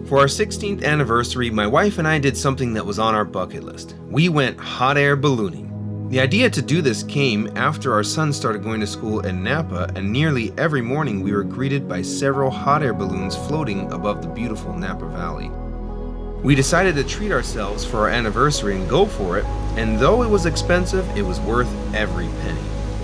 For our 16th anniversary, my wife and I did something that was on our bucket list. We went hot air ballooning. The idea to do this came after our son started going to school in Napa, and nearly every morning we were greeted by several hot air balloons floating above the beautiful Napa Valley. We decided to treat ourselves for our anniversary and go for it, and though it was expensive, it was worth every penny.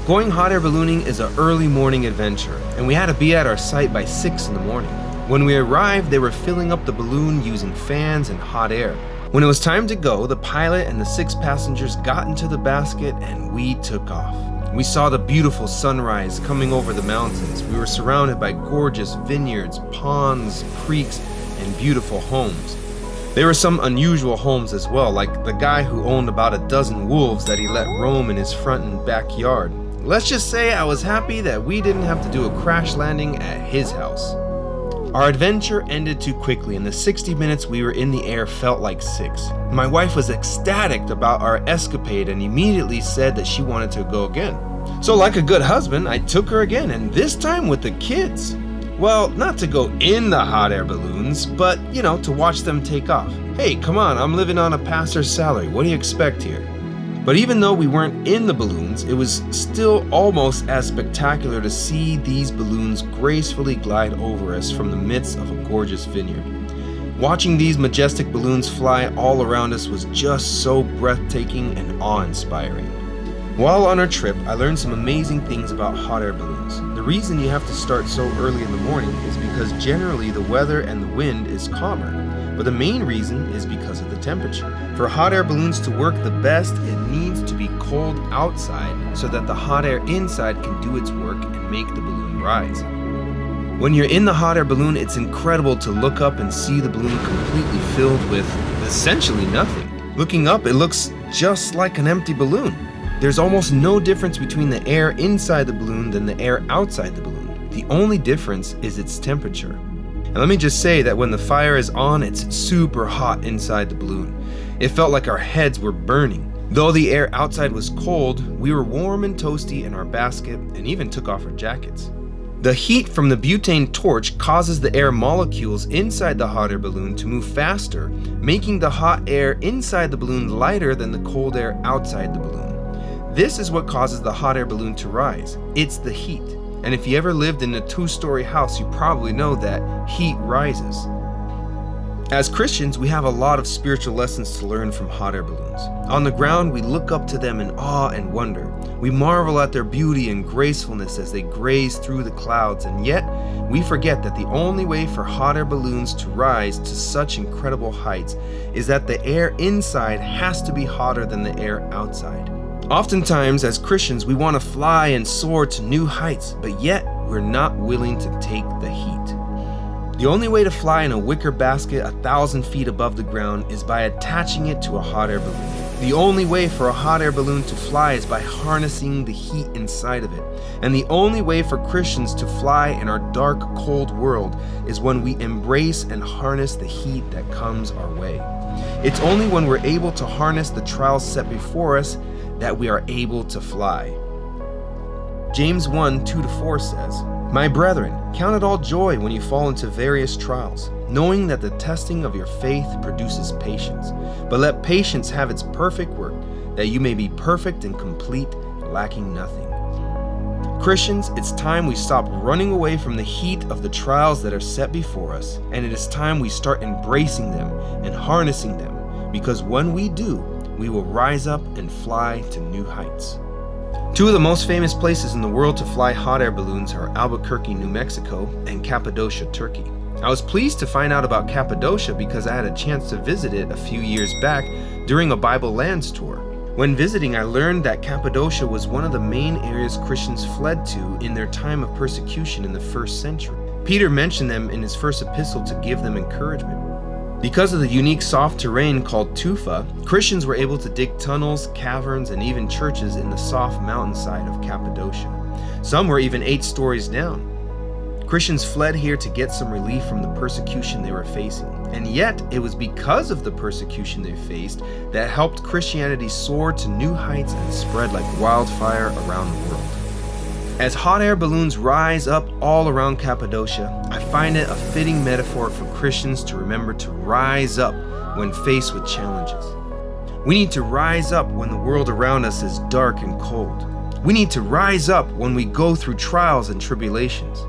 Going hot air ballooning is an early morning adventure, and we had to be at our site by 6 in the morning. When we arrived, they were filling up the balloon using fans and hot air. When it was time to go, the pilot and the 6 passengers got into the basket and we took off. We saw the beautiful sunrise coming over the mountains. We were surrounded by gorgeous vineyards, ponds, creeks, and beautiful homes. There were some unusual homes as well, like the guy who owned about a dozen wolves that he let roam in his front and backyard. Let's just say I was happy that we didn't have to do a crash landing at his house. Our adventure ended too quickly, and the 60 minutes we were in the air felt like 6. My wife was ecstatic about our escapade and immediately said that she wanted to go again. So like a good husband, I took her again, and this time with the kids. Well, not to go in the hot air balloons, but, to watch them take off. Hey, come on, I'm living on a pastor's salary. What do you expect here? But even though we weren't in the balloons, it was still almost as spectacular to see these balloons gracefully glide over us from the midst of a gorgeous vineyard. Watching these majestic balloons fly all around us was just so breathtaking and awe-inspiring. While on our trip, I learned some amazing things about hot air balloons. The reason you have to start so early in the morning is because generally the weather and the wind is calmer. But the main reason is because of the temperature. For hot air balloons to work the best, it needs to be cold outside so that the hot air inside can do its work and make the balloon rise. When you're in the hot air balloon, it's incredible to look up and see the balloon completely filled with essentially nothing. Looking up, it looks just like an empty balloon. There's almost no difference between the air inside the balloon than the air outside the balloon. The only difference is its temperature. And let me just say that when the fire is on, it's super hot inside the balloon. It felt like our heads were burning. Though the air outside was cold, we were warm and toasty in our basket and even took off our jackets. The heat from the butane torch causes the air molecules inside the hot air balloon to move faster, making the hot air inside the balloon lighter than the cold air outside the balloon. This is what causes the hot air balloon to rise. It's the heat. And if you ever lived in a 2-story house, you probably know that heat rises. As Christians, we have a lot of spiritual lessons to learn from hot air balloons. On the ground, we look up to them in awe and wonder. We marvel at their beauty and gracefulness as they graze through the clouds, and yet we forget that the only way for hot air balloons to rise to such incredible heights is that the air inside has to be hotter than the air outside. Oftentimes, as Christians, we want to fly and soar to new heights, but yet we're not willing to take the heat. The only way to fly in a wicker basket 1,000 feet above the ground is by attaching it to a hot air balloon. The only way for a hot air balloon to fly is by harnessing the heat inside of it. And the only way for Christians to fly in our dark, cold world is when we embrace and harness the heat that comes our way. It's only when we're able to harness the trials set before us that we are able to fly. James 1:2-4 says, "My brethren, count it all joy when you fall into various trials, knowing that the testing of your faith produces patience. But let patience have its perfect work, that you may be perfect and complete, lacking nothing." Christians, it's time we stop running away from the heat of the trials that are set before us, and it is time we start embracing them and harnessing them, because when we do, we will rise up and fly to new heights. Two of the most famous places in the world to fly hot air balloons are Albuquerque, New Mexico, and Cappadocia, Turkey. I was pleased to find out about Cappadocia because I had a chance to visit it a few years back during a Bible Lands tour. When visiting, I learned that Cappadocia was one of the main areas Christians fled to in their time of persecution in the 1st century. Peter mentioned them in his first epistle to give them encouragement. Because of the unique soft terrain called tufa, Christians were able to dig tunnels, caverns, and even churches in the soft mountainside of Cappadocia. Some were even 8 stories down. Christians fled here to get some relief from the persecution they were facing. And yet, it was because of the persecution they faced that helped Christianity soar to new heights and spread like wildfire around the world. As hot air balloons rise up all around Cappadocia, I find it a fitting metaphor for Christians to remember to rise up when faced with challenges. We need to rise up when the world around us is dark and cold. We need to rise up when we go through trials and tribulations.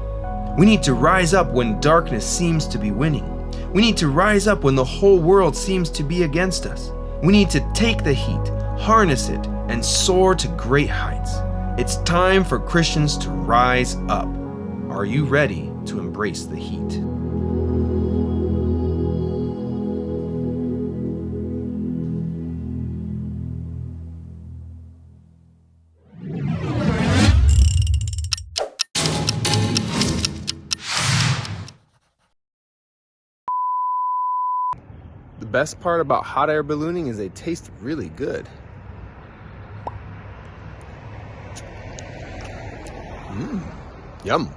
We need to rise up when darkness seems to be winning. We need to rise up when the whole world seems to be against us. We need to take the heat, harness it, and soar to great heights. It's time for Christians to rise up. Are you ready to embrace the heat? The best part about hot air ballooning is they taste really good. Yum.